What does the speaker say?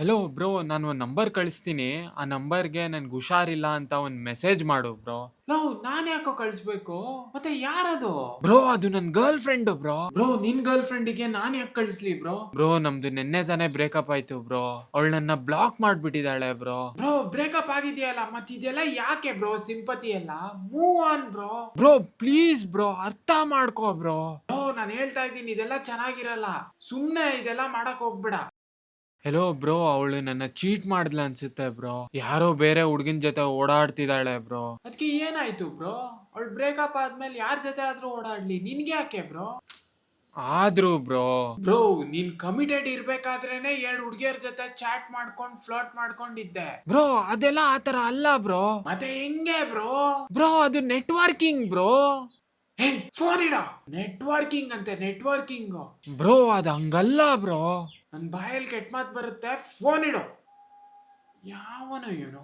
Hello bro, ನಾನು ಒಂದು number ಕಳಿಸ್ತೀನಿ. ಆ ನಂಬರ್ಗೆ ನನ್ಗೆ ಹುಷಾರಿಲ್ಲ ಅಂತ ಒಂದು ಮೆಸೇಜ್ ಮಾಡು ಬ್ರೋ. ಲವ್, ನಾನ್ ಯಾಕೋ ಕಳಿಸ್ಬೇಕು? ಮತ್ತೆ ಯಾರದು? ಬ್ರೋ, ಅದು ನನ್ನ ಗರ್ಲ್ ಫ್ರೆಂಡ್ ಬ್ರೋ. ಬ್ರೋ, ನಿನ್ ಗರ್ಲ್ ಫ್ರೆಂಡಿಗೆ ನಾನ್ ಯಾಕೆ ಕಳಿಸ್ಲಿ ಬ್ರೋ? ಬ್ರೋ, ನಮ್ದು ನಿನ್ನೆ ತಾನೇ ಬ್ರೇಕಪ್ ಆಯ್ತು ಬ್ರೋ. ಅವಳು ನನ್ನ ಬ್ಲಾಕ್ ಮಾಡ್ಬಿಟ್ಟಿದ್ದಾಳೆ ಬ್ರೋ. ಬ್ರೋ, ಬ್ರೇಕಪ್ ಆಗಿದೆಯಲ್ಲ, ಮತ್ತೆ ಇದೆಲ್ಲ ಯಾಕೆ ಬ್ರೋ? ಸಿಂಪತಿ ಎಲ್ಲ move on bro. Bro please bro, ಅರ್ಥ ಮಾಡ್ಕೋ ಬ್ರೋ. ಬ್ರೋ, ನಾನು ಹೇಳ್ತಾ ಇದ್ದೀನಿ, ಇದೆಲ್ಲ ಚೆನ್ನಾಗಿರಲ್ಲ. ಸುಮ್ನೆ ಇದೆಲ್ಲ ಮಾಡಕ್ ಹೋಗ್ಬೇಡ. ಹೆಲೋ ಬ್ರೋ, ಅವಳು ನನ್ನ ಚೀಟ್ ಮಾಡ್ದ್ಲ ಅನ್ಸುತ್ತೆ ಬ್ರೋ. ಯಾರೋ ಬೇರೆ ಹುಡ್ಗಿನ್ ಜೊತೆ ಓಡಾಡ್ತಿದ್ದಾಳೆ ಬ್ರೋ. ಅದಕ್ಕೆ ಏನಾಯ್ತು ಬ್ರೋ? ಅವಳು ಬ್ರೇಕಪ್ ಆದ್ಮೇಲೆ ಯಾರ ಜೊತೆ ಆದ್ರೂ ಓಡಾಡ್ಲಿ, ನಿನ್ಗೆ ಯಾಕೆ ಬ್ರೋ? ಆದ್ರೂ ಬ್ರೋ. ಬ್ರೋ, ನೀನ್ ಕಮಿಟೆಡ್ ಇರ್ಬೇಕಾದ್ರೇನೆ ಎರಡು ಹುಡುಗಿಯರ ಜೊತೆ ಚಾಟ್ ಮಾಡ್ಕೊಂಡ್ ಫ್ಲರ್ಟ್ ಮಾಡ್ಕೊಂಡಿದ್ದೆ ಬ್ರೋ. ಅದೆಲ್ಲ ಆತರ ಅಲ್ಲ ಬ್ರೋ. ಮತ್ತೆ ಹೆಂಗೆ ಬ್ರೋ? ಬ್ರೋ, ಅದು ನೆಟ್ವರ್ಕಿಂಗ್ ಬ್ರೋ. ಹೇ, ಫೋನ್ ಇಡ. ನೆಟ್ವರ್ಕಿಂಗ್ ಅಂತೆ, ನೆಟ್ವರ್ಕಿಂಗ್. ಬ್ರೋ, ಅದು ಹಂಗಲ್ಲ ಬ್ರೋ. ನನ್ ಬಾಯಲ್ಲಿ ಕೆಟ್ಟ ಮಾತು ಬರುತ್ತೆ, ಫೋನ್ ಇಡು. ಯಾವನು ಇವನು?